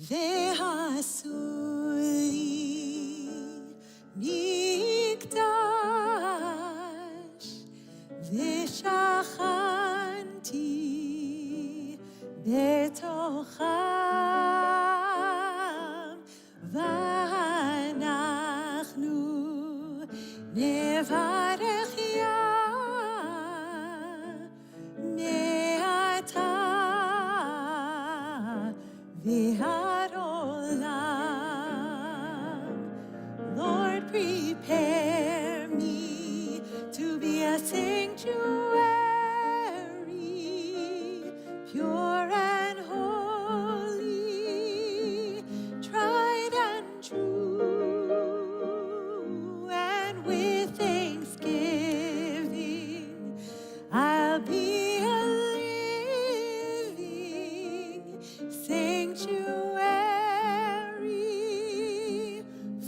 ועשו לי מקדש, ושכנתי בתוכם, ואנחנו נברך מעתה ועד עולם. Lord, prepare me to be a sanctuary, pure and holy, tried and true, and with thanksgiving I'll be a living sanctuary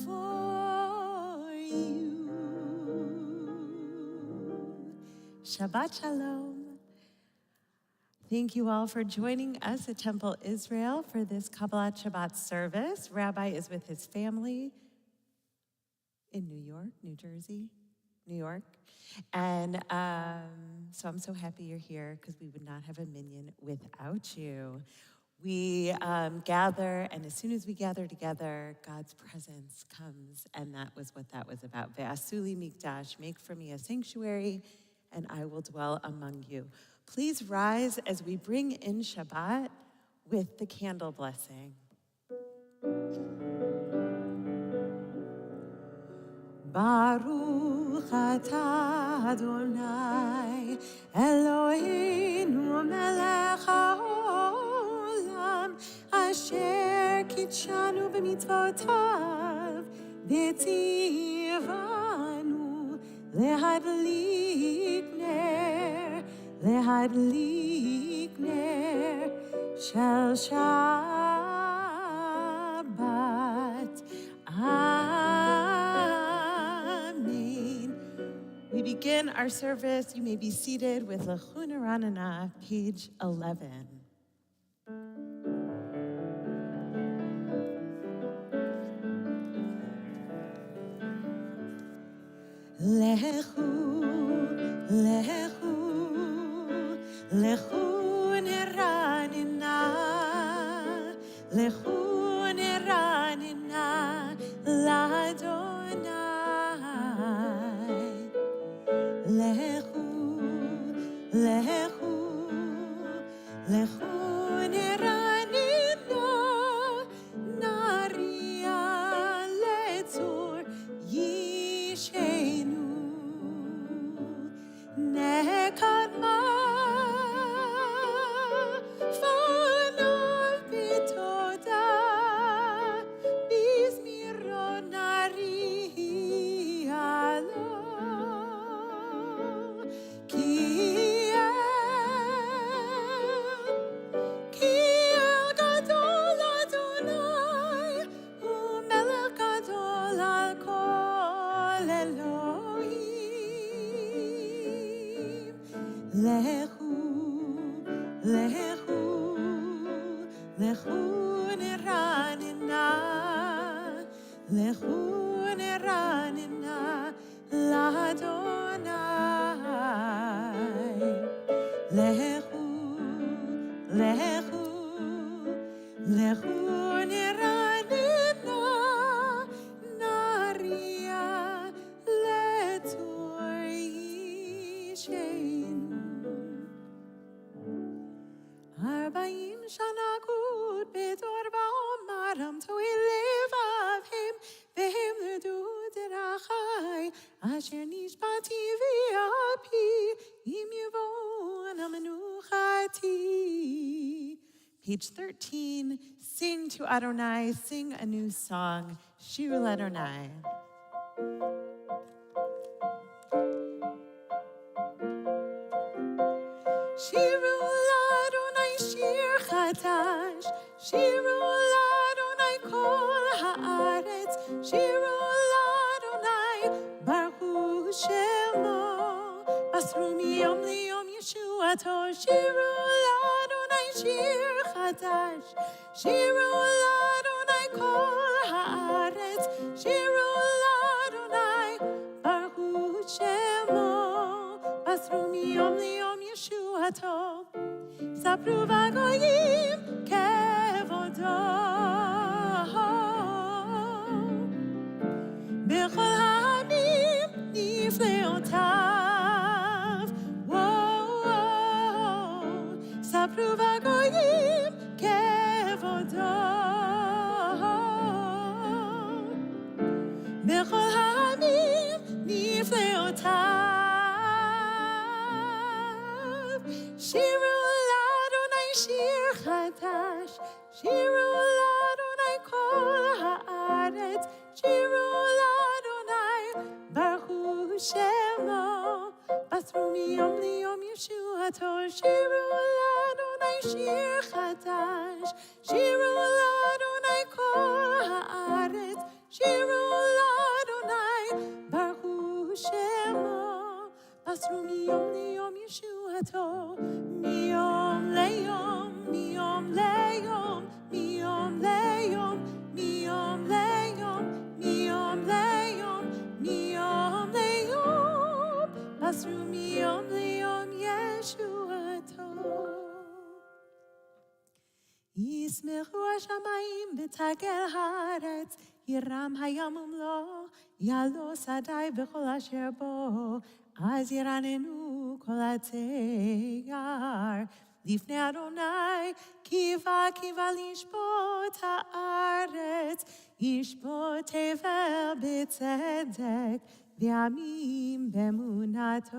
for you. Shabbat Shalom. Thank you all for joining us at Temple Israel for this Kabbalat Shabbat service. Rabbi is with his family in New York, New Jersey, New York. And so I'm so happy you're here because we would not have a minyan without you. We gather, and as soon as we gather together, God's presence comes, and that was what that was about. Ve'asuli mikdash, make for me a sanctuary, and I will dwell among you. Please rise as we bring in Shabbat with the candle blessing. Baruch atah Adonai Eloheinu melech haolam asher kitshanu b'mitzvotav v'tzivanu lehadlik ner shel Shabbat. Amen. We begin our service. You may be seated with Lechun Ranana, page 11. Lechu, lechu, lechun ranina, lechun ranina, l'Adonai. Lechu, lechu, lechun ranina, naria letzor yishenu. Nekadma fanav bitoda bizmiron narialo ki el gadol Adonai umelech gadol al kol Elohim. Lechu, lechu, lechun ranina, lechun ranina, l'Adonai. Lechu, lechu, lechun ranina, naria letzor yishenu. Arba'im shana gud bedor ba'omaram to'i levavim ve'hem ledu derachai asher nishbati v'api im yevon amenuchati. Page 13, sing to Adonai, sing a new song, Shir Adonai. Shiru l'Adonai shir chadash, shiru l'Adonai kol haaretz, shiru l'Adonai baruch shemo, basru miyom liyom yeshuato, shiru l'Adonai שיר חדש, שירו לאדוני כל הארץ, שירו לאדוני, ברכו שמו, בסרו מיום ליום ישועתו, ספרו בגויים כבודו, בכל העמים נפלאותיו, ספרו בגויים כבודו, בכל העמים נפלאותיו, שירו לאדוני שיר חדש, שירו לאדוני כל הארץ, שירו לאדוני, ברכו שמו, בסרו מיום ליום ישועתו, שירו לאדוני שיר חדש, שירו לאדוני כל הארץ, שירו לאדוני, ברכו שמו, בסרו מיום ליום ישועתו, מיום ליום, מיום ליום, מיום ליום, מיום ליום, מיום ליום, מיום ליום, בסרו מיום ליום ישועתו. ישמחו השמיים ותגל הארץ, ירם הים ומלואו, יעלו שדי בכל אשר בו, אז ירננו כל התייר. לפני אדוני, קיווה לשפוט הארץ, ישפוט תבל בצדק, ועמים באמונתו.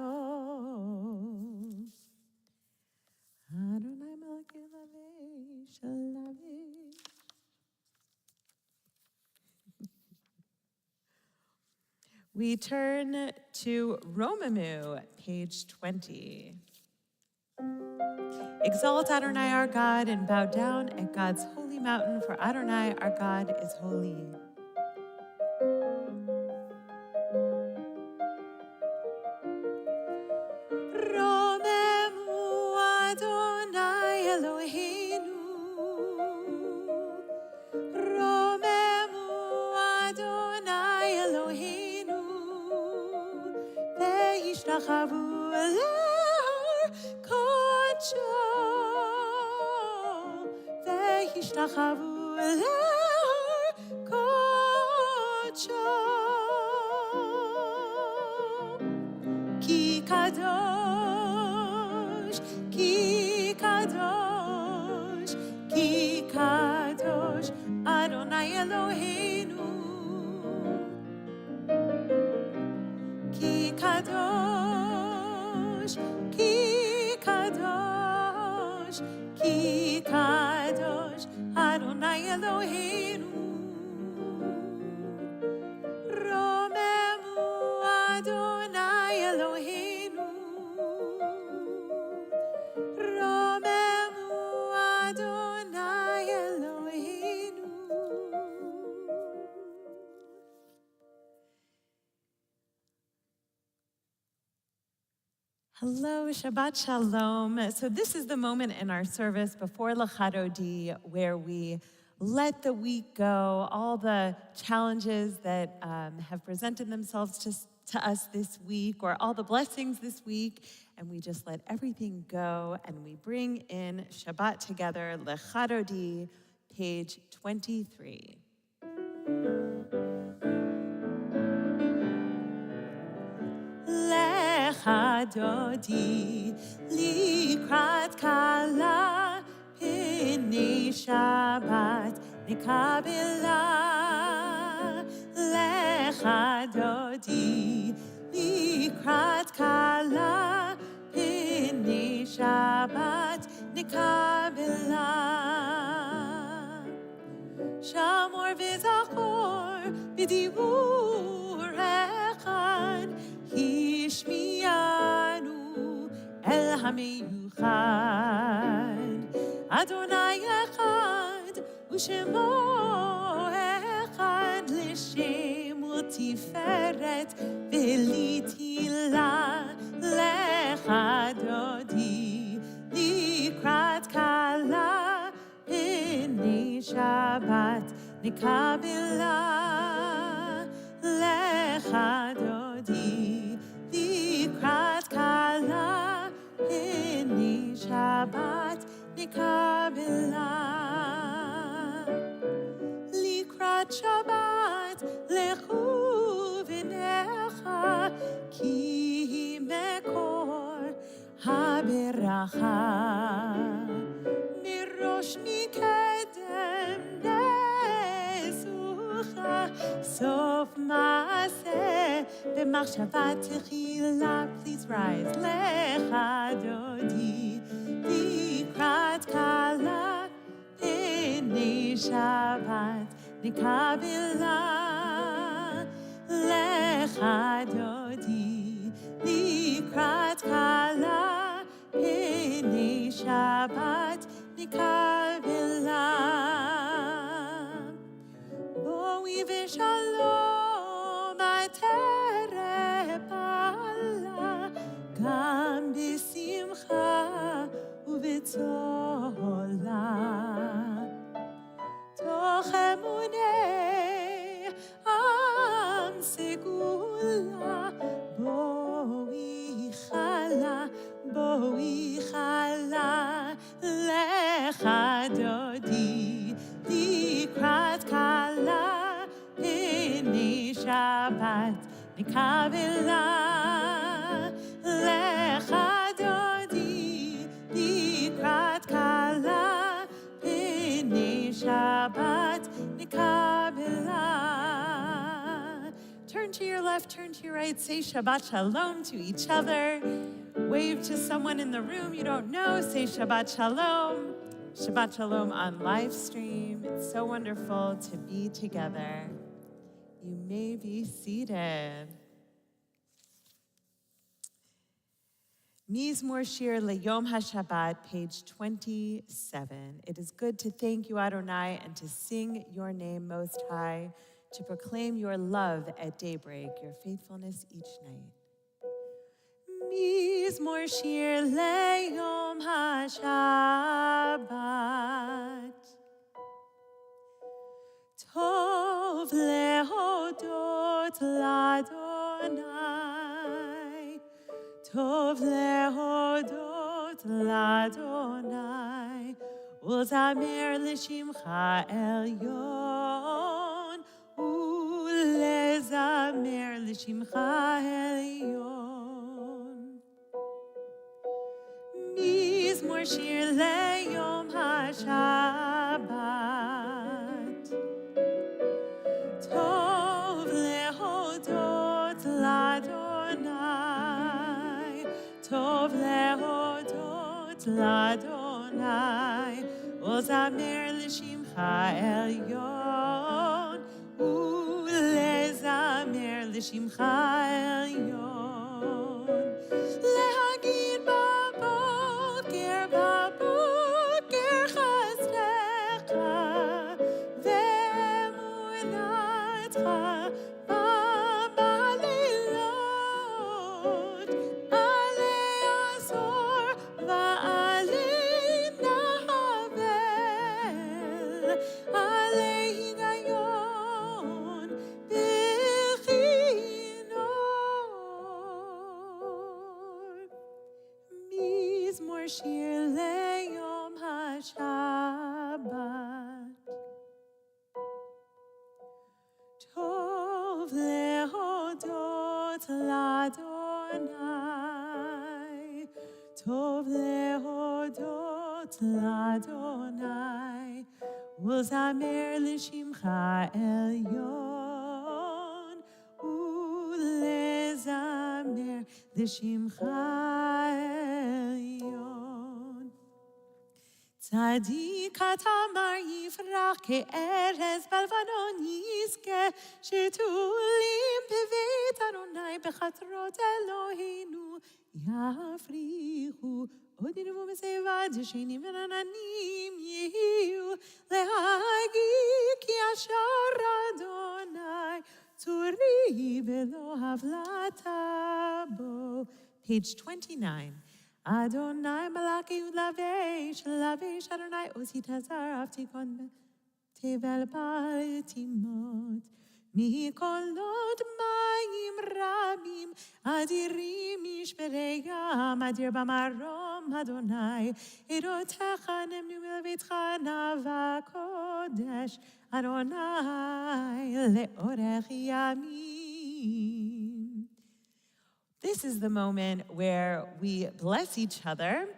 אדוני מלכי לבש לבש. We turn to Romamu, page 20. Exalt Adonai our God and bow down at God's holy mountain, for Adonai our God is holy. Romemu Adonai Eloheinu, Romemu Adonai Eloheinu, ve'yishtachavu le'or kodsho, ve'yishtachavu le'or kodsho, ki kadosh, ki kadosh, ki kadosh, Adonai Eloheinu. Ki kadosh, ki kadosh, ki kadosh, Adonai Eloheinu. Romemu Adonai Eloheinu, Romemu Adonai Eloheinu. Hello, Shabbat Shalom. So this is the moment in our service before L'Chadodi where we let the week go, all the challenges that have presented themselves to us this week, or all the blessings this week, and we just let everything go, and we bring in Shabbat together, L'Chadodi, page 23. L'Chadodi, likrat kala, p'nei Shabbat nekabela. L'Chadodi, likrat kala, p'nei Shabbat nekabela. Shamor v'zachor b'dibur echad, Hishmiyanu el hamiyuchad. Adonai echad u'shemo echad, l'shem u'tiferet v'litila. L'Chadodi likrat kala, Shabbat nikabela lecha dodi likrat kala hini Shabbat nikabela likrat Shabbat lechu v'necha ki mekor haberacha mirosh mikedem nesucha sof maaseh b'machshavat techila. Please rise. Lecha dodi likrat kala hini Shabbat nikabela lecha dodi likrat kala hini Shabbat nikabela boi v'shalom aterepala gam b'simcha u'b'tzola toch emunei am segula boi chala lecha dodi likrat kala hini Shabbat nikabela lecha dodi likrat kala hini Shabbat nikabela. Turn to your left, turn to your right, say Shabbat Shalom to each other. Wave to someone in the room you don't know, say Shabbat Shalom. Shabbat Shalom on live stream. It's so wonderful to be together. You may be seated. Mizmor Shir Leyom HaShabbat, page 27. It is good to thank you, Adonai, and to sing your name most high, to proclaim your love at daybreak, your faithfulness each night. Mizmor Shir Leyom HaShabbat. Tov lehodot l'Adonai. Tov lehodot l'Adonai. U'zamer l'shimcha elyon. U'lezamer l'shimcha elyon. Mizmor Shir Leyom HaShabbat. Tov lehodot l'Adonai. Tov lehodot l'Adonai. U'zamer l'shimcha elyon. U'lezamer l'shimcha elyon. Lehagid baboker chesdecha ve'emunatcha ba'balilot alei azor va'alei nahavel alei higayon b'chinor. Mizmor Shir Leyom HaShabbat. Tov lehodot l'Adonai. Tov lehodot l'Adonai. U'zamer l'shimcha elyon. U'lezamer l'shimcha elyon. Tzadik atamar yifrach ke'erez balvanon yizke shetulim beveit Adonai bechatrot Eloheinu yafrichu odinuvu mesevad shenim v'rananim yehiu lehagid ki ashar Adonai tzuri v'lo havlatabo. Page 29. Adonai malaki lavesh Adonai osi tazar תבל בל תימות, מקולות מים רבים, אדירים משברי ים, אדיר במרום אדוני, עדותיך נמנו מלביתך נאווה קודש, אדוני לאורך ימים. This is the moment where we bless each other.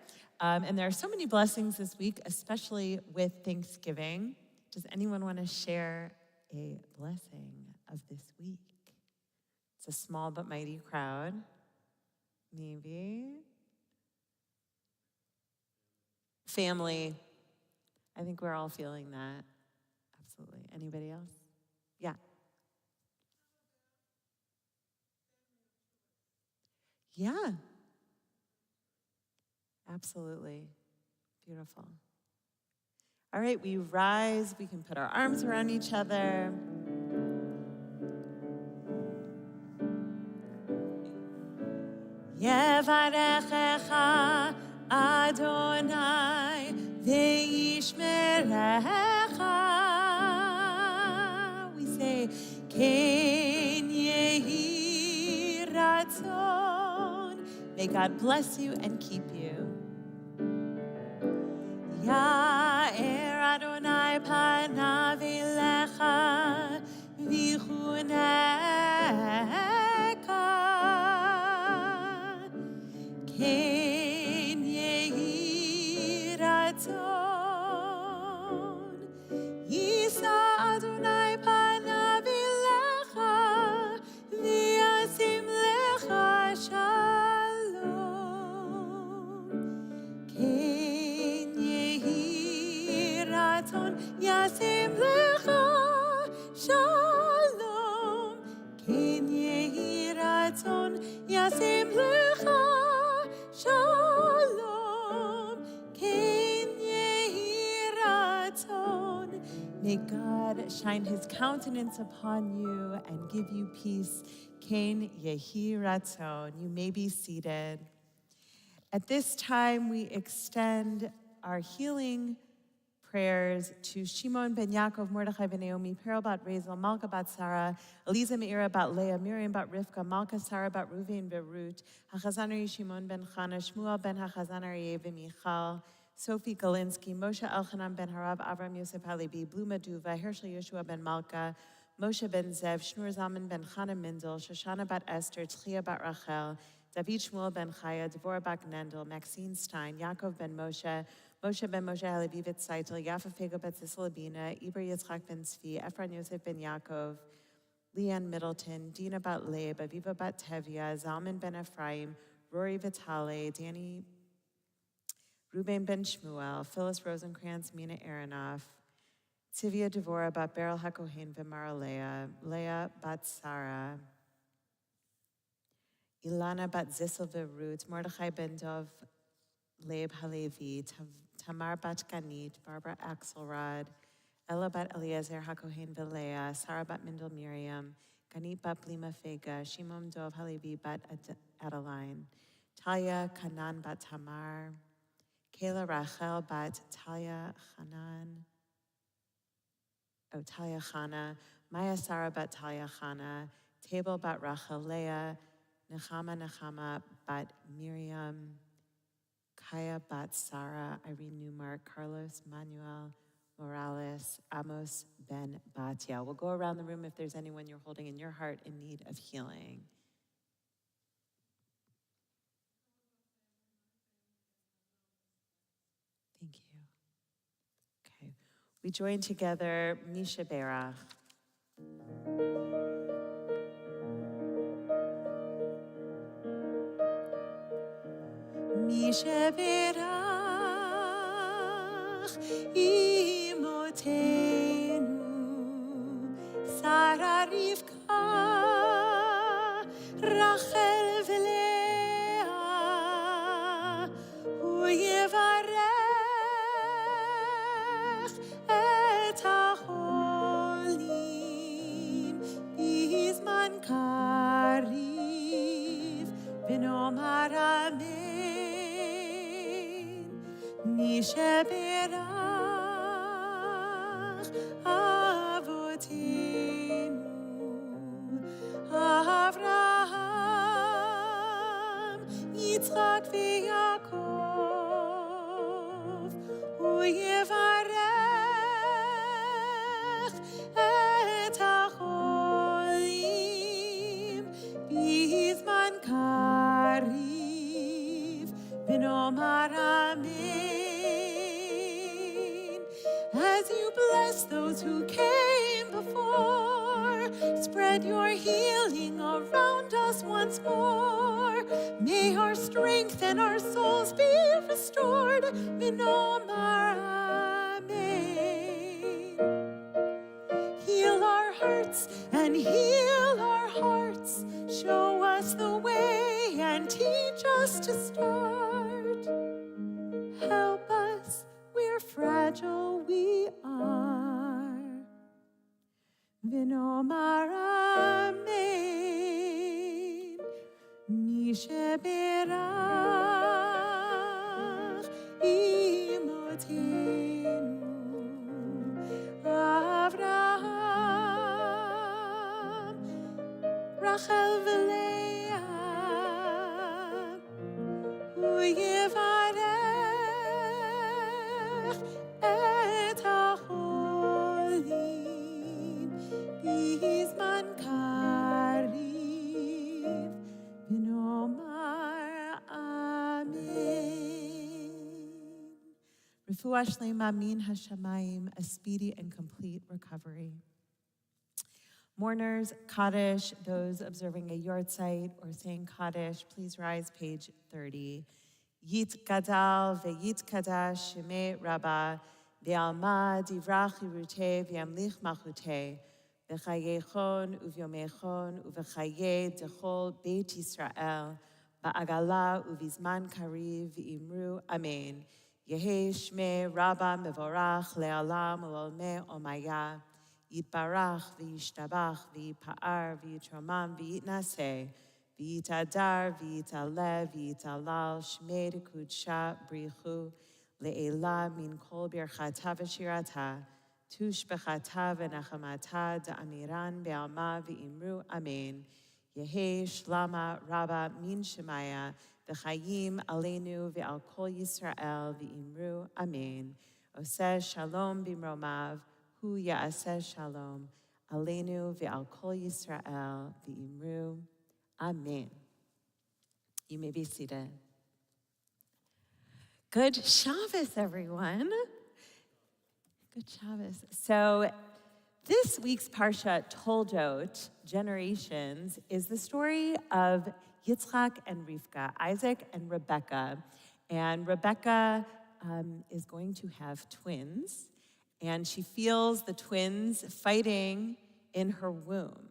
And there are so many blessings this week, especially with Thanksgiving. Does anyone want to share a blessing of this week? It's a small but mighty crowd. Maybe. Family. I think we're all feeling that. Absolutely. Anybody else? Yeah. Yeah. Absolutely. Beautiful. All right, we rise. We can put our arms around each other. Yevarechecha Adonai ve'yishmerecha. We say, Ken yehi ratzon. May God bless you and keep you. Ya'er Adonai panav elecha v'chuneka. Ken yehi ratzon. Yisa Adonai panav elecha v'yasim lecha shalom. Ken yehi ratzon yasim lecha shalom. Ken yehi ratzon yasim lecha shalom. Ken yehi ratzon. May God shine his countenance upon you and give you peace. Ken yehi ratzon. You may be seated. At this time, we extend our healing prayers to Shimon ben Yaakov, Mordechai ben Naomi, Peril bat Razel, Malka bat Sarah, Eliza Meira bat Leah, Miriam bat Rivka, Malka Sarah bat Ruvain Berut, Hachazanari Shimon ben Chana, Shmuel ben Hachazanari Michal, Sophie Galinsky, Moshe Elchanan ben Harav, Avram Yosef Halebi, Bluma Duva, Hershel Yeshua ben Malka, Moshe ben Zev, Shnur Zalman ben Chana Mindel, Shoshana bat Esther, Tzchia bat Rachel, David Shmuel ben Chaya, Devorah bat Gnendel, Maxine Stein, Yaakov ben Moshe, Moshe ben Moshe Halevivit Saitel, Yafa Fego bet Sisalabina, Ibra Yitzchak ben Tzvi, Ephron Yosef ben Yaakov, Leanne Middleton, Dina bat Leib, Aviva bat Tevya, Zalman ben Ephraim, Rory Vitale, Danny Ruben ben Shmuel, Phyllis Rosenkrantz, Mina Aronoff, Tivia Devorah bat Beryl HaKohen v'Mara Leah bat Sarah, Ilana bat Zissel v'Rut, Mordechai ben Dov, Leib Halevi, Tamar bat Ganit, Barbara Axelrod, Ella bat Eliezer HaKohen v'Leah, Sarah bat Mindel Miriam, Ganit bat Blima Fega, Shimon Dov Halevi bat Adeline, Talia Kanan bat Tamar, Kayla Rachel bat Talia Chana, Maya Sarah bat Talia Chana, Table bat Rachel Leah, Nechama bat Miriam, Kaya bat Sarah, Irene Newmark, Carlos Manuel Morales, Amos ben Batia. We'll go around the room if there's anyone you're holding in your heart in need of healing. Thank you. Okay, we join together, Misha Berach. Misha Berach, Imotenu, Sarah Rivka, Rachel v'Leah, Hu yevarech et hacholim, bizman kariv, v'nomar amen. Misha Berach, Avotenu, Avraham, Yitzchak v'Yaakov, u'yevarech et hacholim b'zman kariv v'nomar amen. As you bless those who came before, spread your healing around us once more. May our strength and our souls be restored. V'nomar amen. Heal our hurts and heal our hearts. Show us the way and teach us to start. Help us, we're fragile, we are. V'nomar amen. Mi sheberach imotenu Avraham, Rachel v'Leah, u'yevarech et hacholim b'zman kariv v'nomar amen. Refuah shlema min hashamayim, a speedy and complete recovery. Mourners, Kaddish, those observing a yahrzeit or saying Kaddish, please rise, page 30. Yit gadal ve'yit kadash shemei rabba ve'alma divrach yiruteh ve'amlich machuteh v'chayechon uvyomechon uv'chayeh dechol beit Yisrael ba'agala uvizman kariv v'imru amen. Yehei shmei rabba mevorach le'alam u'olmei omaya Yitbarach v'yishtabach v'yipa'ar v'yitromam v'yitnaseh v'yitadar v'yitalev v'yitalal shmei kudsha brichu le'ela min kol birchata v'shirata tushbechata v'nachamata da'amiran be'alma v'imru amen. Yehei shlama rabba min shemaya v'chayim aleinu ve'al kol Yisrael v'imru amen. Oseh shalom b'mromav Hu ya'aseh shalom, aleinu ve'al kol Yisrael v'imru. Amen. You may be seated. Good Shabbos, everyone. Good Shabbos. So this week's Parsha, Toldot, Generations, is the story of Yitzchak and Rivka, Isaac and Rebekah. And Rebekah is going to have twins. And she feels the twins fighting in her womb.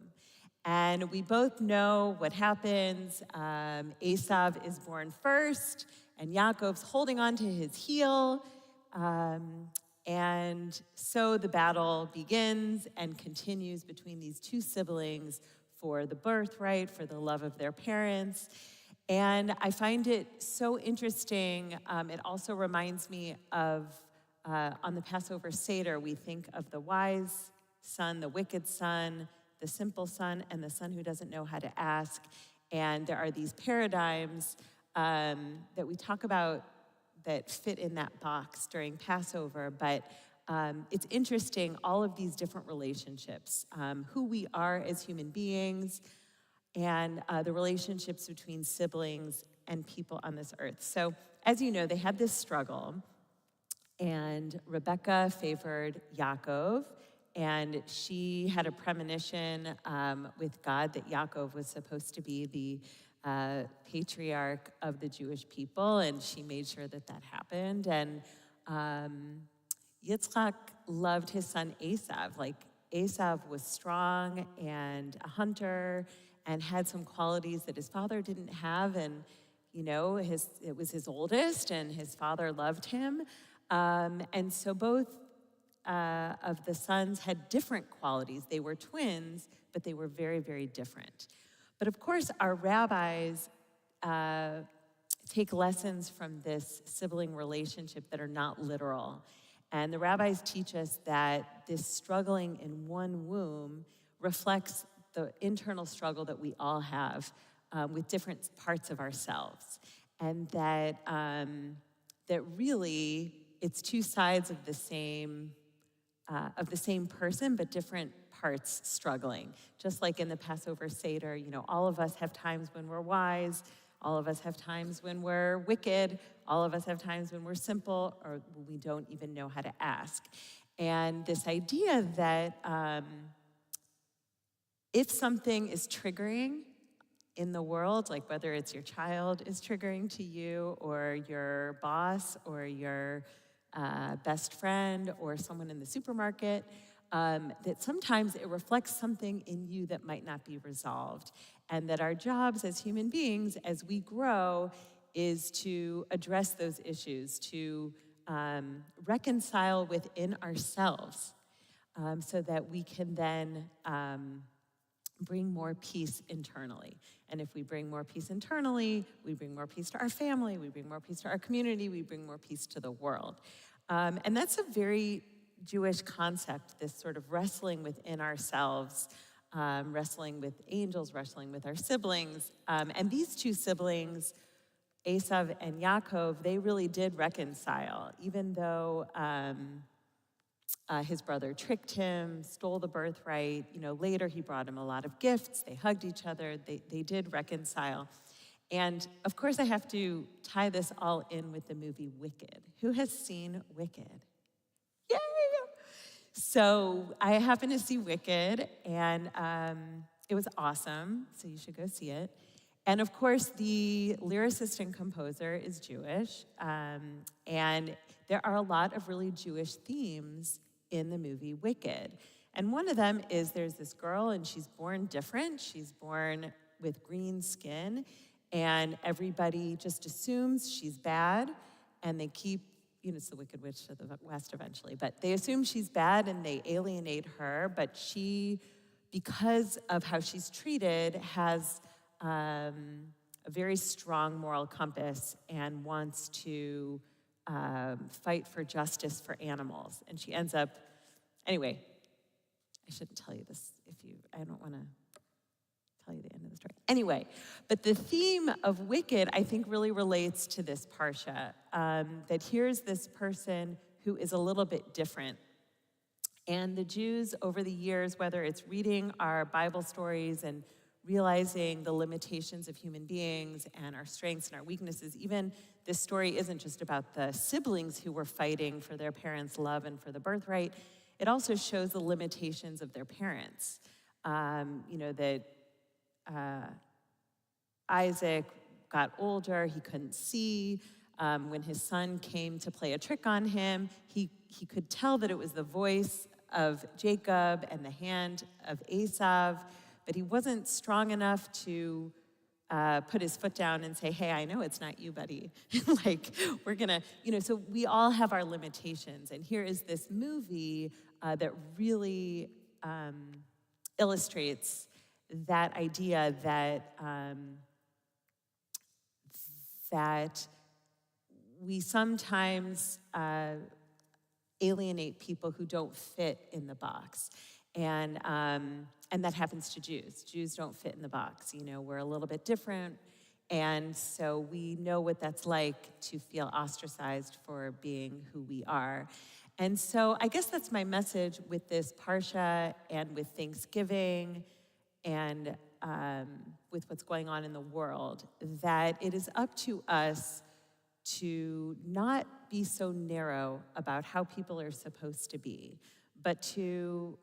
And we both know what happens. Esav is born first, and Yaakov's holding on to his heel. And so the battle begins and continues between these two siblings for the birthright, for the love of their parents. And I find it so interesting. It also reminds me of on the Passover Seder, we think of the wise son, the wicked son, the simple son, and the son who doesn't know how to ask. And there are these paradigms that we talk about that fit in that box during Passover. But it's interesting, all of these different relationships, who we are as human beings, and the relationships between siblings and people on this earth. So, as you know, they had this struggle. And Rebekah favored Yaakov, and she had a premonition with God that Yaakov was supposed to be the patriarch of the Jewish people, and she made sure that that happened. And Yitzchak loved his son Esav. Like, Esav was strong and a hunter and had some qualities that his father didn't have, and you know, it was his oldest, and his father loved him. And so both of the sons had different qualities. They were twins, but they were very, very different. But of course, our rabbis take lessons from this sibling relationship that are not literal. And the rabbis teach us that this struggling in one womb reflects the internal struggle that we all have with different parts of ourselves. And that really it's two sides of the same person, but different parts struggling. Just like in the Passover Seder, all of us have times when we're wise, all of us have times when we're wicked, all of us have times when we're simple, or we don't even know how to ask. And this idea that if something is triggering in the world, like whether it's your child is triggering to you, or your boss, or your best friend, or someone in the supermarket, that sometimes it reflects something in you that might not be resolved. And that our jobs as human beings, as we grow, is to address those issues, to reconcile within ourselves, so that we can then bring more peace internally. And if we bring more peace internally, we bring more peace to our family, we bring more peace to our community, we bring more peace to the world. And that's a very Jewish concept, this sort of wrestling within ourselves, wrestling with angels, wrestling with our siblings. And these two siblings, Esav and Yaakov, they really did reconcile, even though his brother tricked him, stole the birthright. Later he brought him a lot of gifts. They hugged each other. They did reconcile. And of course, I have to tie this all in with the movie Wicked. Who has seen Wicked? Yay! So I happened to see Wicked, and it was awesome. So you should go see it. And of course, the lyricist and composer is Jewish. And there are a lot of really Jewish themes in the movie Wicked. And one of them is there's this girl, and she's born different. She's born with green skin, and everybody just assumes she's bad, and they keep, it's the Wicked Witch of the West eventually, but they assume she's bad and they alienate her, but she, because of how she's treated, has a very strong moral compass and wants to fight for justice for animals. And she ends up, anyway, I shouldn't tell you this I don't want to tell you the end of the story. Anyway, but the theme of Wicked, I think, really relates to this parsha, that here's this person who is a little bit different. And the Jews over the years, whether it's reading our Bible stories and realizing the limitations of human beings and our strengths and our weaknesses, even this story isn't just about the siblings who were fighting for their parents' love and for the birthright. It also shows the limitations of their parents. That Isaac got older, he couldn't see. When his son came to play a trick on him, he could tell that it was the voice of Jacob and the hand of Esav, but he wasn't strong enough to put his foot down and say, hey, I know it's not you, buddy. We're gonna, so we all have our limitations. And here is this movie that really illustrates that idea that that we sometimes alienate people who don't fit in the box. And that happens to Jews. Jews don't fit in the box. We're a little bit different. And so we know what that's like to feel ostracized for being who we are. And so I guess that's my message with this Parsha and with Thanksgiving and with what's going on in the world, that it is up to us to not be so narrow about how people are supposed to be, but to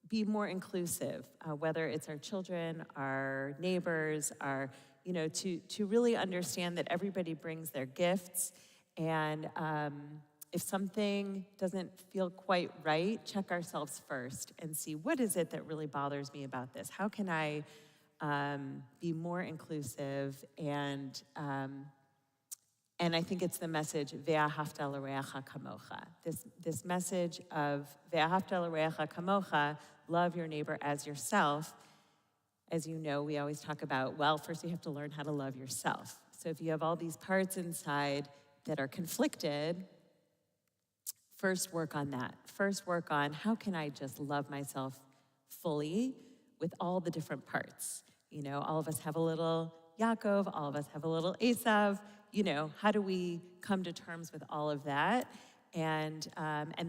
be more inclusive, whether it's our children, our neighbors, to really understand that everybody brings their gifts. And if something doesn't feel quite right, check ourselves first and see, what is it that really bothers me about this? How can I be more inclusive? And I think it's the message, Ve'ahavta l'reacha kamocha. This message of Ve'ahavta l'reacha kamocha, love your neighbor as yourself. As you know, we always talk about, well, first you have to learn how to love yourself. So if you have all these parts inside that are conflicted, First work on that. First work on how can I just love myself fully with all the different parts. You know, all of us have a little Yaakov, all of us have a little Esav. You know, how do we come to terms with all of that? And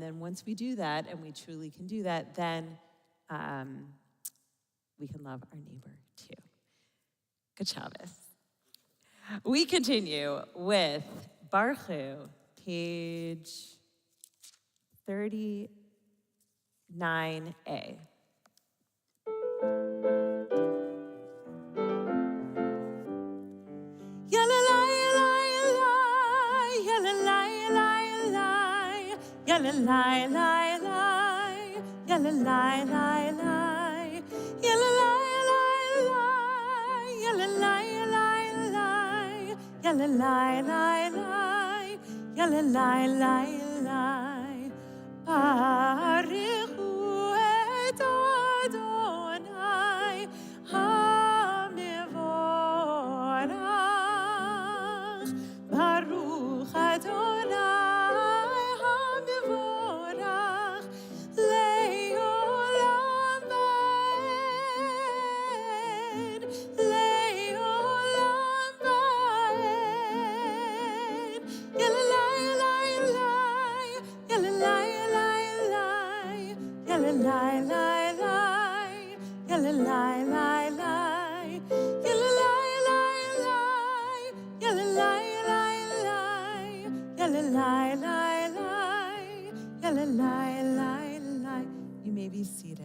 then once we do that, and we truly can do that, then we can love our neighbor too. Good Shabbos. We continue with Baruch Hu, page 39A. Baruch Hu et Adonai HaMevorach. Baruch Adonai HaMevorach Le'olam va'ed. Le'olam va'ed. Yalalai, yalalai, yalalai, you may be seated.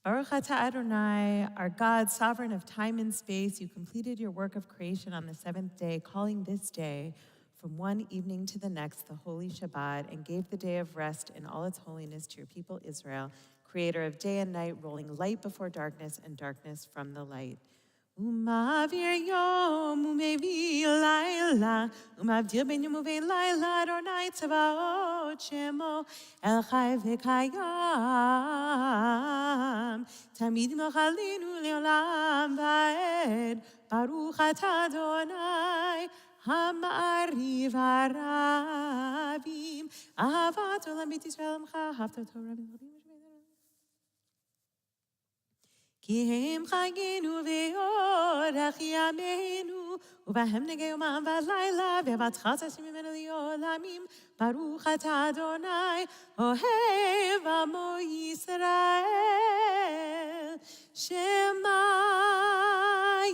Baruch atah Adonai, our God, sovereign of time and space, you completed your work of creation on the seventh day, calling this day from one evening to the next the holy Shabbat, and gave the day of rest in all its holiness to your people Israel, creator of day and night, rolling light before darkness and darkness from the light. Umavir yom umevi laila, umavdir ben yom uvein laila, Adonai tzavaot shemo el chai v'kayam, tamid mochalinu leolam va'ed. Baruch atah Adonai hama'ariv harabim, ahavat olam beit Yisrael amcha, haftat Torah v'nchim. כי הם חגינו ואורך ימינו, ובהם נגע יומם ועד לילה, ואהבתך תשים ממנו לעולמים. ברוך אתה אדוני, אוהב עמו ישראל. שמע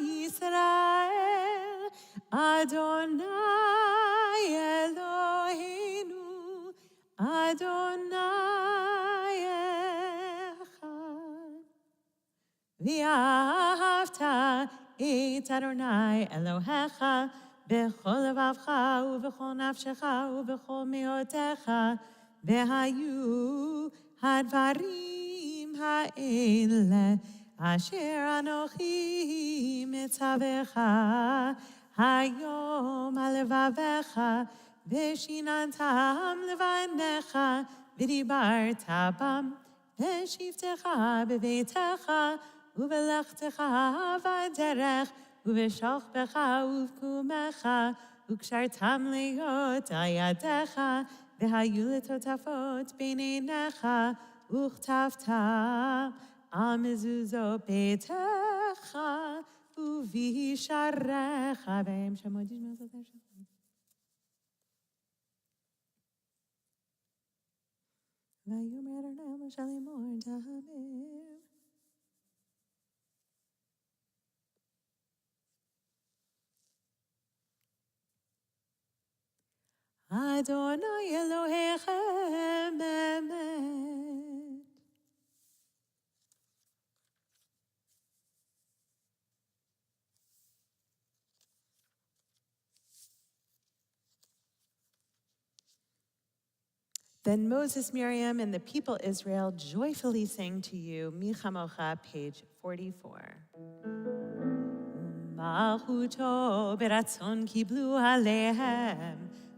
ישראל, אדוני אלוהינו, אדוני ואהבת את אדוני אלוהיך בכל לבבך ובכל נפשך ובכל מאודך, והיו הדברים האלה אשר אנוכי מצווך היום על לבבך, ושיננתם לבניך ודיברת בם בשבתך בביתך ובלכתך בדרך ובשוכבך ובקומך, וקשרתם להיות על ידיך, והיו לטוטפות בין עיניך, וכתבתם על מזוזות ביתך ובשעריך. בהם שמות ישמעו זאת השם. ויאמר אדוני למשה לאמור, דבר Adonai Elohechem emet. Then Moses, Miriam, and the people Israel joyfully sang to you, Michamocha, page 44. Malchuto beratzon kiblu alehem,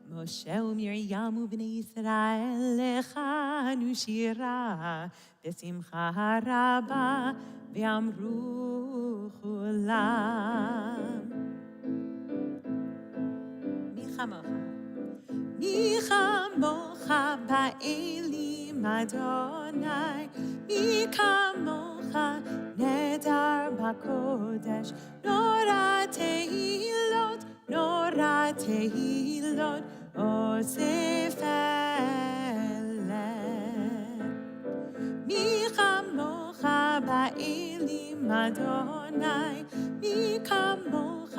Moshe uMiriam ubnei Yisrael lechanu shira, besimcha raba ve'amru chulam. מי כמוך באלים אדוני, מי כמוך נדר בקודש, נורא תהילות, נורא תהילות, אוסף אליהם. מי כמוך באלים אדוני, מי כמוך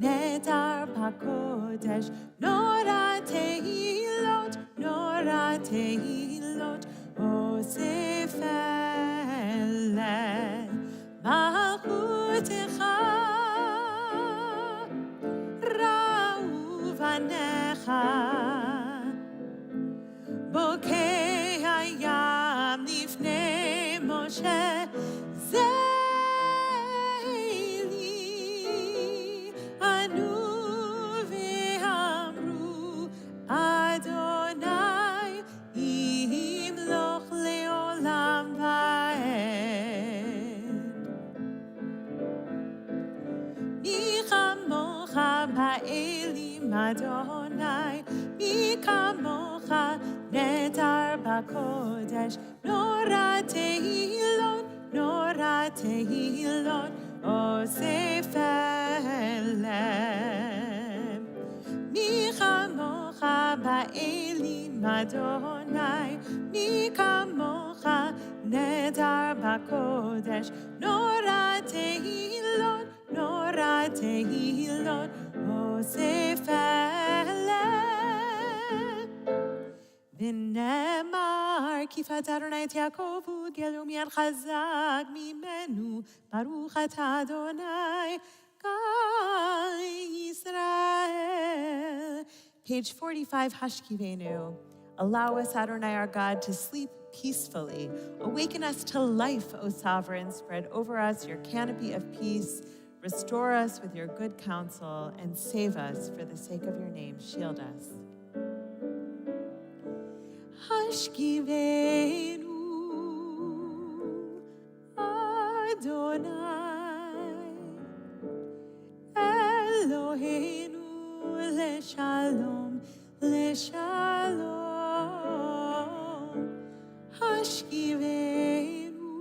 נדר בקודש, נורא תהילות, נורא תהילות, אוסף אליהם. מלכותך ראו בניך, בוקע הים לפני משה, זה לי ענו ואמרו, אדוני ימלוך לעולם ועד. מי כמוך באלים אדוני, מי כמוך נדר בקודש, נורא תהילות, נורא תהילות, אוסף אליהם. מי כמוך באלים אדוני, מי כמוך נדר בקודש, נורא תהילות, נורא תהילות, אוסף אליהם. ונאמר, כיפת אדוני את יעקב וגילו מיד חזק ממנו, ברוך אתה אדוני גל ישראל. Page 45, Hashkivenu. Allow us, Adonai, our God, to sleep peacefully. Awaken us to life, O sovereign. Spread over us your canopy of peace. Restore us with your good counsel and save us for the sake of your name. Shield us. Hashkivenu, Adonai, Eloheinu, leshalom, leshalom. Hashkivenu,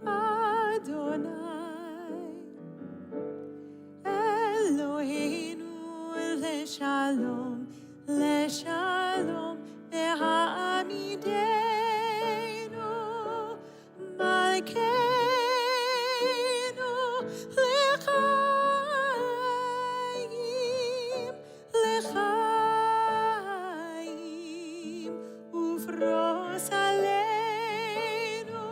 Adonai, Eloheinu, leshalom, leshalom, ve'ha'amidenu, malkeinu, lechaim, lechaim, ufros aleinu,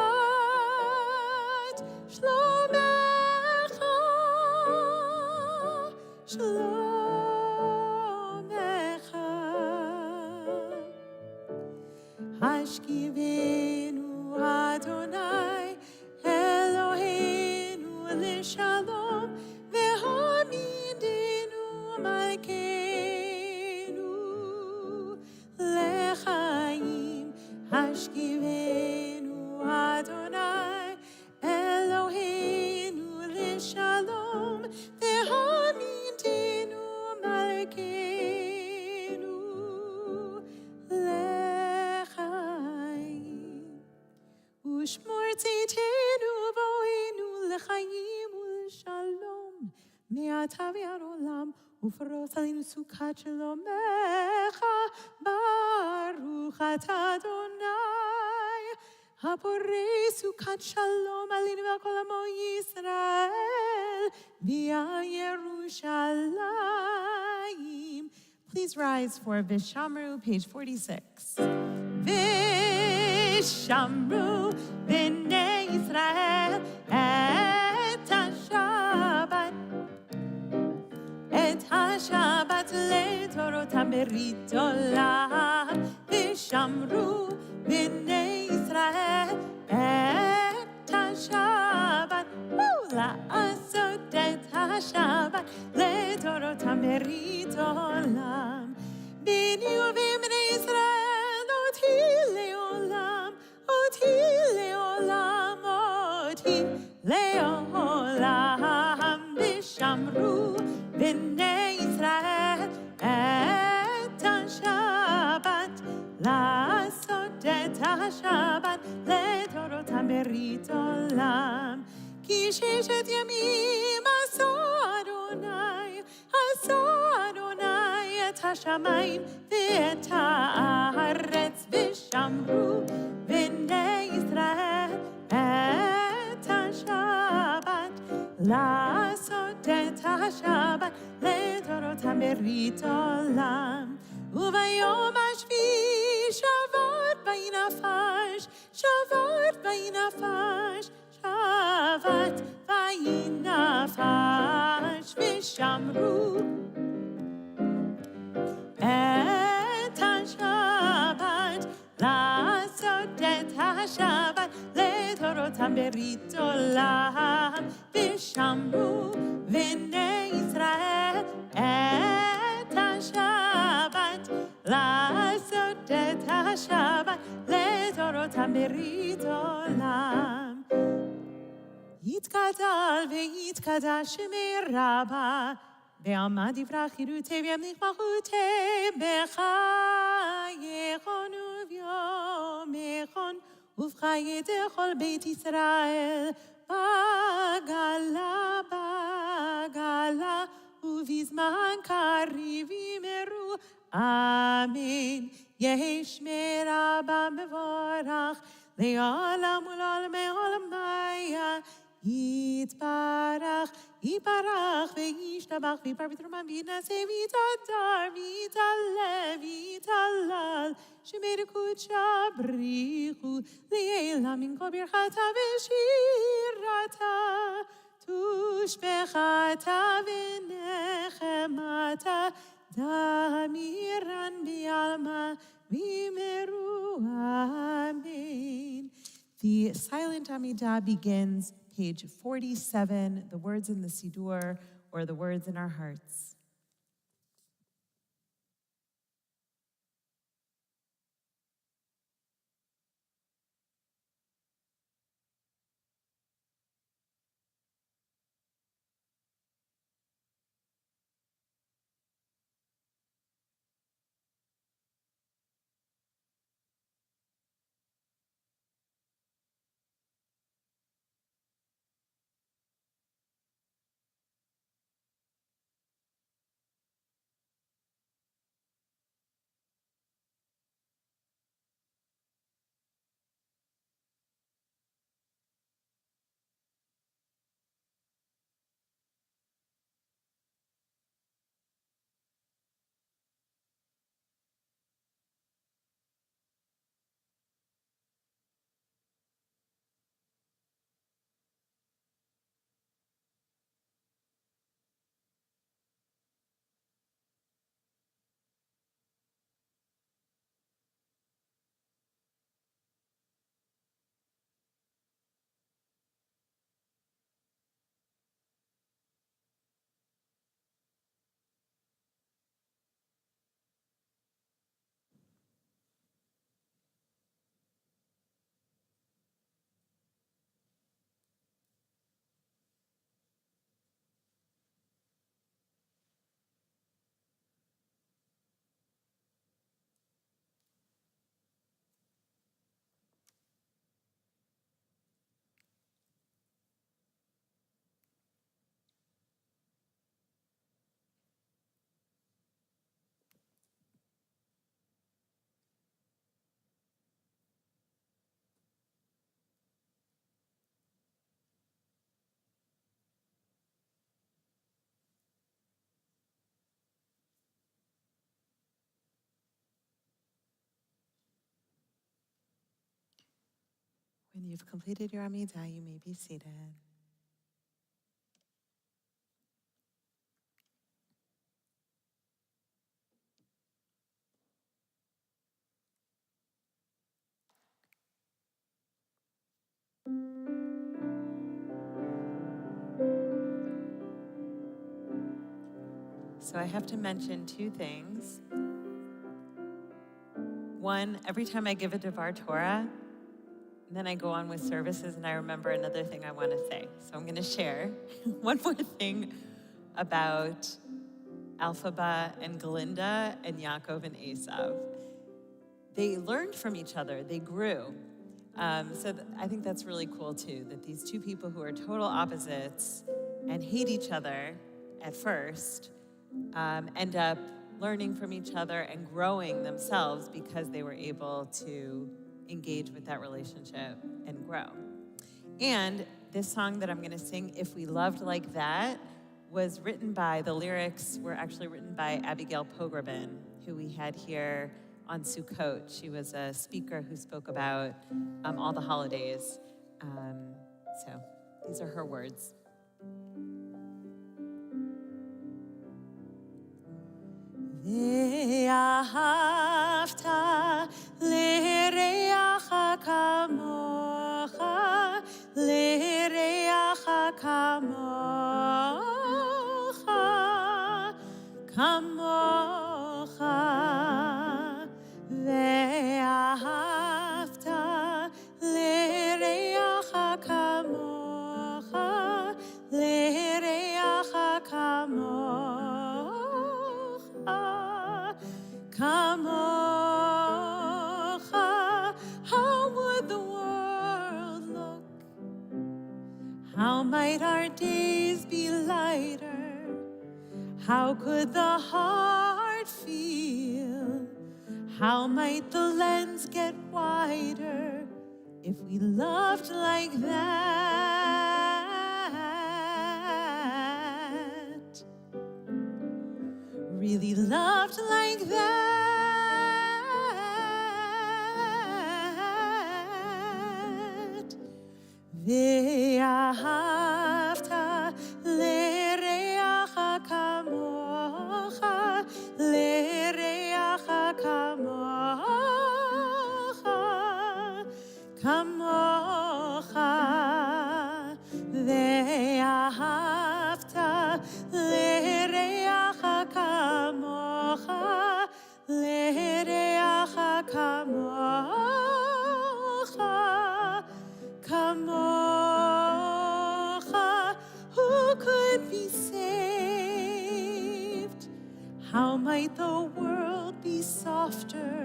sukat shlomecha, shlomecha. Hashkivenu Adonai, Eloheinu leshalom, ve'hamidenu malkeinu lechaim. Hashkivenu Adonai, Eloheinu leshalom, ve'hamidenu malkeinu lechaim. Ushmor tzitenu vo'enu lechaim ulshalom, me'ata ve'ad olam, ufros aleinu sukat shlomecha, baruch ata Adonai, haporei sukat shalom aleinu ve'al kol amo Yisrael, v'ya Yerushalayim. Please rise for Vishamru, page 46. Vishamru b'nei Yisrael et ha-Shabbat, et ha-Shabbat le'torotam berit olam. Vishamru b'nei Yisrael et ha-Shabbat, la'asot et ha-Shabbat le'torotam berit olam. B'ni u'b'nei Yisrael oti le'olam, oti le'olam, oti le'olam. ושמרו בני ישראל את השבת, לעשות את השבת לדורותם ברית עולם. כי ששת ימים עשו אדוני את השמיים ואת הארץ, ושמרו בני ישראל את השבת, לעשות את השבת לדורותם ברית עולם. וביום השביעי שבת וינפש, שבת וינפש, שבת וינפש, ושמרו את השבת, לעשות את השבת לדורותם ברית עולם. ושמרו בני ישראל את השבת, לעשות את השבת לדורותם ברית עולם. יתגדל ויתקדש שמי רבה, בעלמא דברה חירותי וימליך מלכותי, בחייכון וביומכון ובחיי כל בית ישראל, בגלה בגלה ובזמן קריב יאמרו אמן. יהי שמי רבה מבורך לעולם ולעולמי עולמיה. יתברך, יתברך וישתבח ויפאר בתרומה ויתנשא ויתהדר ויתעלה ויתהלל, שמי דקודשא בריחו לעילם מן כל ברכתה ושירתה, תושבחתה ונחמתה, דמירן בעלמא ויאמרו amen. The silent Amidah begins page 47, the words in the Siddur, or the words in our hearts. When you've completed your Amidah, you may be seated. So I have to mention two things. One, every time I give a Devar Torah, then I go on with services and I remember another thing I want to say. So I'm going to share one more thing about Alphaba and Galinda and Yaakov and Esav. They learned from each other. They grew. I think that's really cool too, that these two people who are total opposites and hate each other at first end up learning from each other and growing themselves because they were able to engage with that relationship and grow. And this song that I'm going to sing, If We Loved Like That, was written by, the lyrics were actually written by Abigail Pogrebin, who we had here on Sukkot. She was a speaker who spoke about all the holidays. So these are her words. ואהבת לרעך כמוך, לרעך כמוך, כמוך. ואהבת לרעך כמוך, לרעך כמוך, כמוך. How would the world look? How might our days be lighter? How could the heart feel? How might the lens get wider if we loved like that? Really loved like that. ואהבת לרעך כמוך, לרעך כמוך, כמוך. ואהבת לרעך כמוך, לרעך כמוך, כמוך. Who could be saved? How might the world be softer?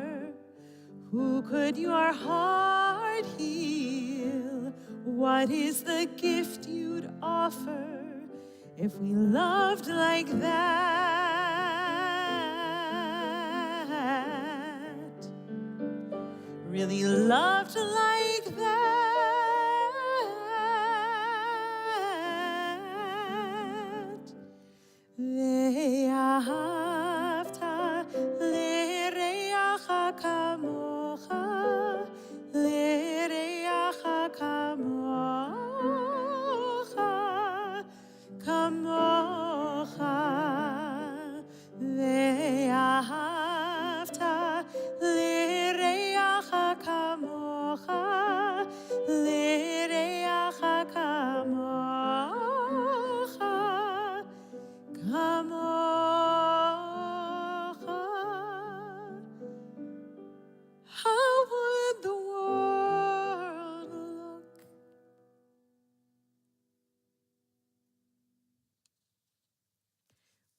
Who could your heart heal? What is the gift you'd offer if we loved like that? Really loved like that. ואהבת לרעך כמוך, לרעך כמוך, כמוך. ואהבת לרעך כמוך, לרעך כמוך, כמוך. How would the world look?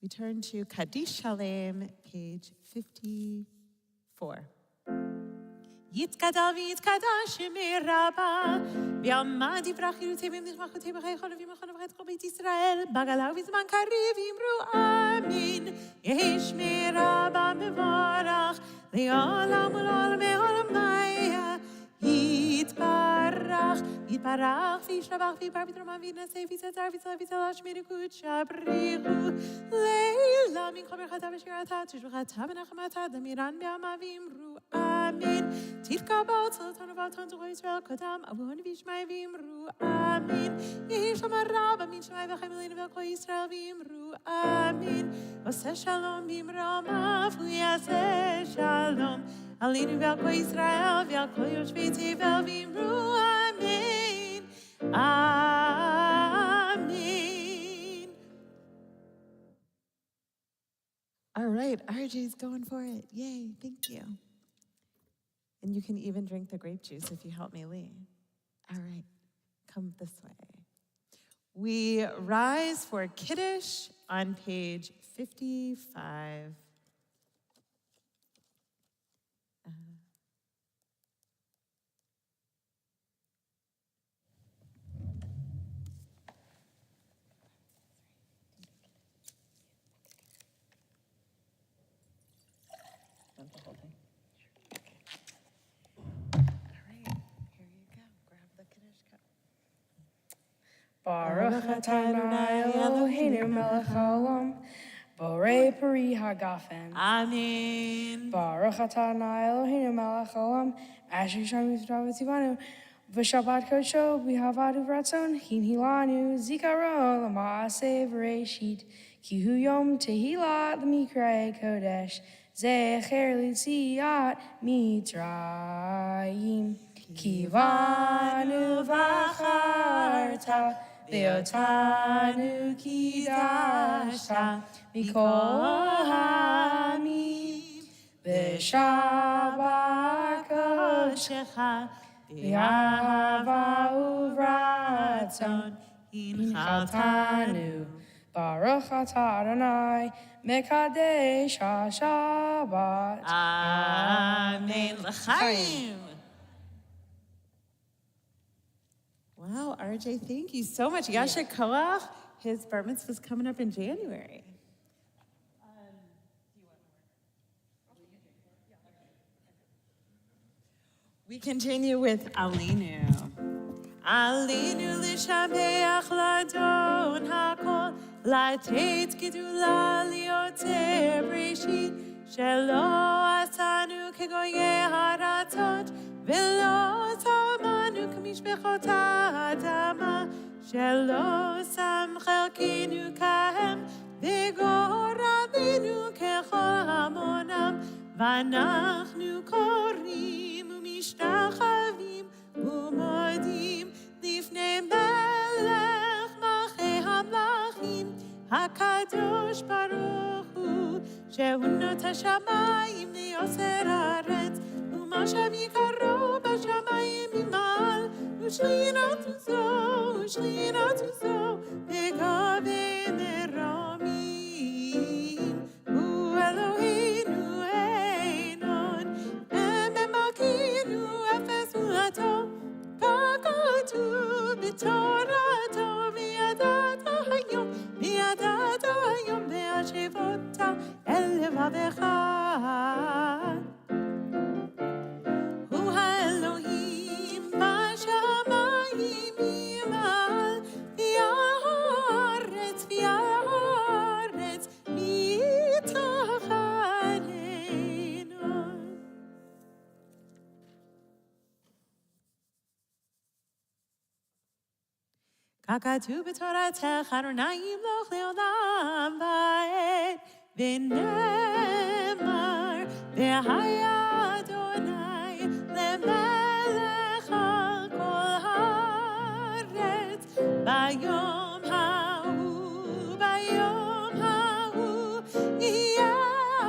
We turn to Kaddish Shalem, page 54. יתגדל ויתקדש שמי רבה, ויעמד יברח חירותי וימלכותי בחיי חול וימלכו נבחת כל בית ישראל, בגלה ובזמן קריב יאמרו אמין. יהי שמי רבה מבורך, לעולם ולעולמי עולמיה. יתברך, יתברך וישתבח ויבר בתרומה ויתנשא ויצעצר ויצלח ויצלח שמריקות שבריחו לילה מן כל ברכתה ושירתה תשבחתה ונחמתה דמירן בעמה ויאמרו אמין. תתקבל צלתנו ואתון זוכו ישראל קדם אבוהן וישמעי ויאמרו אמין. יהי שלום רב אמין שמעי וחיים אלינו ועל כל ישראל ויאמרו אמין. עושה שלום במרומיו הוא יעשה שלום עלינו ועל כל ישראל ועל כל יושבי תבל ואמרו אמין. Amen. All right, RJ's going for it. Yay, thank you. And you can even drink the grape juice if you help me lead. All right, come this way. We rise for Kiddush on page 55. Want the whole thing? All right, here you go. Grab the Kiddush cup. Baruch atah Adonai Eloheinu melech haolam, borei peri hagafen. Amen. Baruch atah Adonai Eloheinu melech haolam, asher yisham yisrael v'tzivanu, v'shabbat kodsho b'havadu v'ratzon, hin hilanu zikaron l'maaseh v'reishit, ki hu yom tehilat l'mikrei kodesh, zecher l'tziat mitzrayim. Kivanu v'acharta, ve'otanu kidashta, mikol ha'amim, v'shabbat Koshecha, v'ahava uvratzon, hinchaltanu. Baruch atah Adonai, mekadesh ha'shabbat. Amen. L'chaim. Wow, RJ, thank you so much. Yasha Koach, his bar mitzvah is coming up in January. We continue with Alinu. Alinu l'shabeach ladon hakol, latet gedula lioter breshit, shelo asanu kegoye haratot, velo tamanu k'mishbechot ha'adama, shelo sam chelkenu kahem, v'gorabenu kechol hamonam, v'anachnu korim u'mishtachavim u'modim lifnei melech malchei hamlachim hakadosh baruch hu shehu not hashamayim liyoser haaretz u'mashav yikaro bashamayim imal u'shlirat uzo v'gavei meromim u'Eloheinu einon ememalkinu efes u'ato kakatu b'torato v'yadato hayom ve'ashevota el levavecha hu ha'Elohim b'shamayim imal v'ha'aretz mitachanenu. Kakatu b'toratecha Adonai loch leolam va'ed v'nemar v'haya Adonai lemelech al kol haaretz bayom ha'u yeh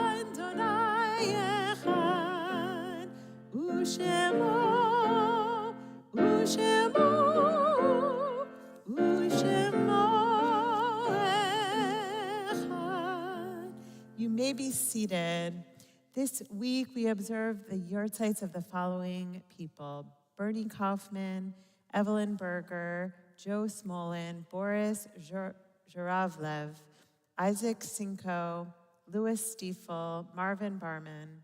Adonai echad u'shemo echad. You may be seated. This week we observe the yortzites of the following people: Bernie Kaufman, Evelyn Berger, Joe Smolin, Boris Zhuravlev, Isaac Cinco, Louis Stiefel, Marvin Barman,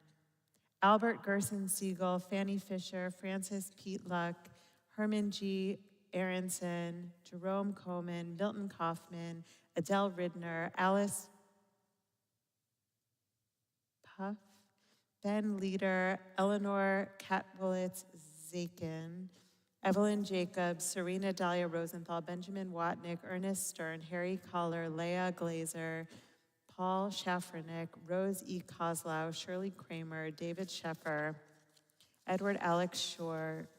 Albert Gerson Siegel, Fanny Fisher, Francis Pete Luck, Herman G. Aronson, Jerome Coleman, Milton Kaufman, Adele Ridner, Alice Puff, Ben Leader, Eleanor Katwolitz-Zakin, Evelyn Jacobs, Serena Dahlia Rosenthal, Benjamin Watnick, Ernest Stern, Harry Collar, Leah Glazer, Paul Schaffernick, Rose E. Kozlow, Shirley Kramer, David Sheffer, Edward Alex Shore,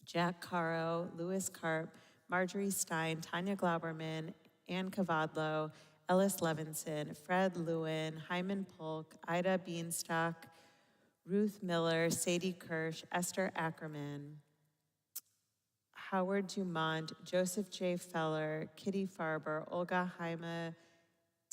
Jack Caro, Louis Karp, Marjorie Stein, Tanya Glauberman, Ann Cavadlo, Ellis Levinson, Fred Lewin, Hyman Polk, Ida Beanstalk, Ruth Miller, Sadie Kirsch, Esther Ackerman, Howard Dumont, Joseph J. Feller, Kitty Farber, Olga Jaime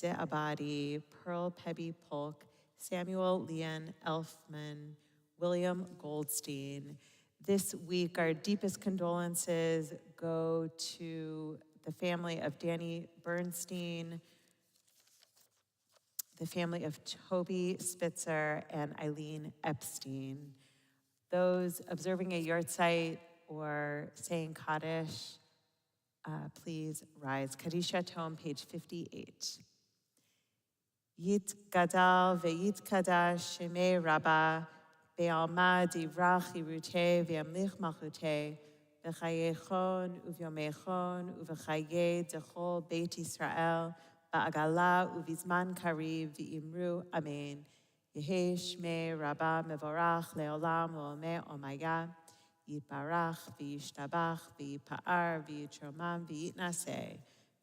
De Abadi, Pearl Pebby Polk, Samuel Leon Elfman, William Goldstein. This week, our deepest condolences go to the family of Danny Bernstein, the family of Toby Spitzer and Eileen Epstein. Those observing a yahrzeit or saying Kaddish, please rise. Kadisha Tome, page 58. Yit gadal ve'yit kadash shemei rabba be'alma divrach yirute ve'amlich malchute v'chayechon uvyomechon uv'chaye dechol beit Yisrael ba'agala uvizman kariv v'imru amen. Yehi shmei rabba mevorach leolam u'omeh omaya yitbarach v'yishtabach v'yipa'ar v'yitromam v'yitnaseh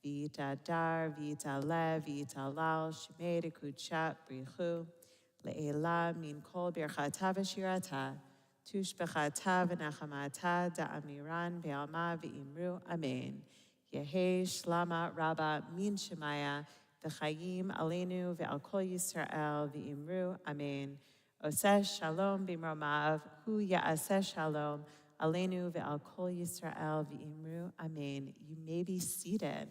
V'yitadar, v'yitalev, v'yitalal, shmei rekudshat brichu, le'ela min kol birchata v'shirata, tushbechata v'nachamata da'amiran ve'alma v'imru amen. Yehi shlama rabba min shemaya, v'chayim aleinu ve'al kol Yisrael v'imru amen. Oseh shalom b'mromav, hu ya'aseh shalom, aleinu ve'al kol Yisrael v'imru amen. You may be seated.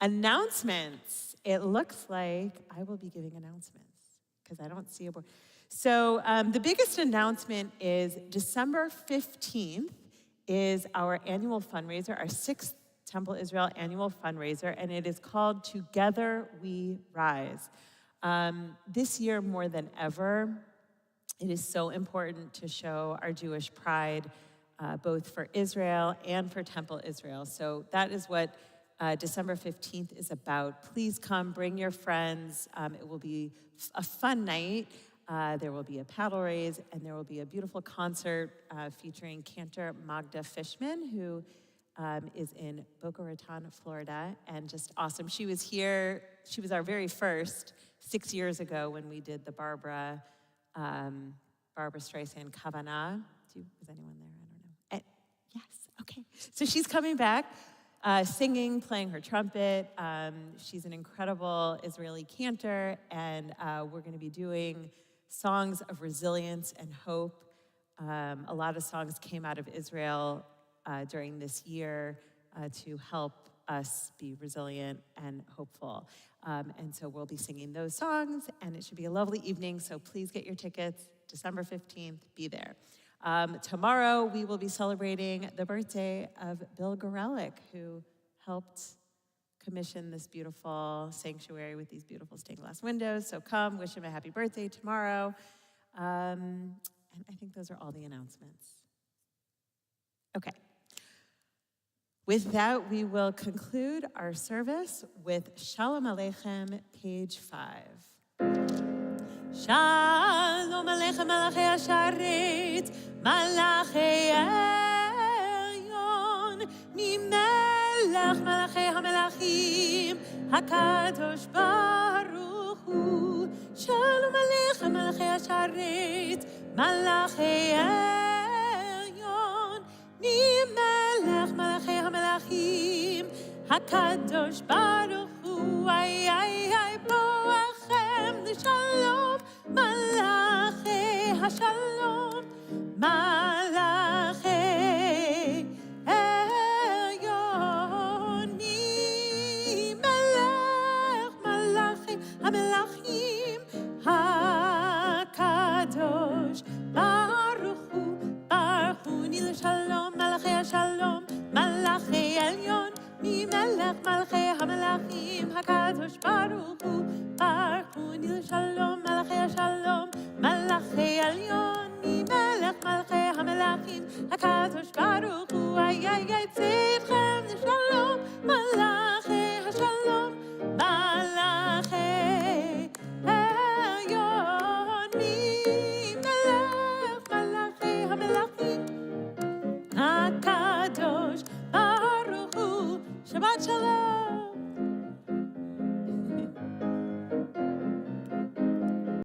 Announcements. It looks like I will be giving announcements because I don't see a board. So the biggest announcement is December 15th is our annual fundraiser, our 6th Temple Israel annual fundraiser, and it is called Together We Rise. This year, more than ever, it is so important to show our Jewish pride, both for Israel and for Temple Israel. So that is what December 15th is about. Please come, bring your friends. It will be a fun night. There will be a paddle race, and there will be a beautiful concert featuring cantor Magda Fishman, who is in Boca Raton, Florida, and just awesome. She was here, she was our very first 6 years ago when we did the Barbara Streisand Kavanah. Was anyone there? I don't know. Yes, okay. So she's coming back. Singing, playing her trumpet. She's an incredible Israeli cantor, and we're going to be doing songs of resilience and hope. A lot of songs came out of Israel during this year to help us be resilient and hopeful. And so we'll be singing those songs, and it should be a lovely evening, so please get your tickets. December 15th, be there. Tomorrow, we will be celebrating the birthday of Bill Gorelick, who helped commission this beautiful sanctuary with these beautiful stained glass windows. So come, wish him a happy birthday tomorrow. And I think those are all the announcements. Okay. With that, we will conclude our service with Shalom Aleichem, page 5. Shalom Aleichem, Malachi Asharet, Malachi Elyon, Mimelech Malachi HaMelachim, HaKadosh Baruch Hu. Shalom Aleichem, Malachi Asharet, Malachi Elyon, Mimelech Malachi HaMelachim, HaKadosh Baruch Hu. Ay, ay, ay, Boachem, Shalom, Malachi HaShalom, Malachi Elyon, Melech Malachi HaMelachim, HaKadosh Baruch Hu, Baruch Hu, Nil Shalom, Malachi HaShalom, Malachi Elyon, Melech Malachi HaMelachim, HaKadosh Baruch Hu, Baruch Hu, Nil Shalom, Malachi HaShalom, Malachi Elyon, Melech Malachi HaMelachim, HaKadosh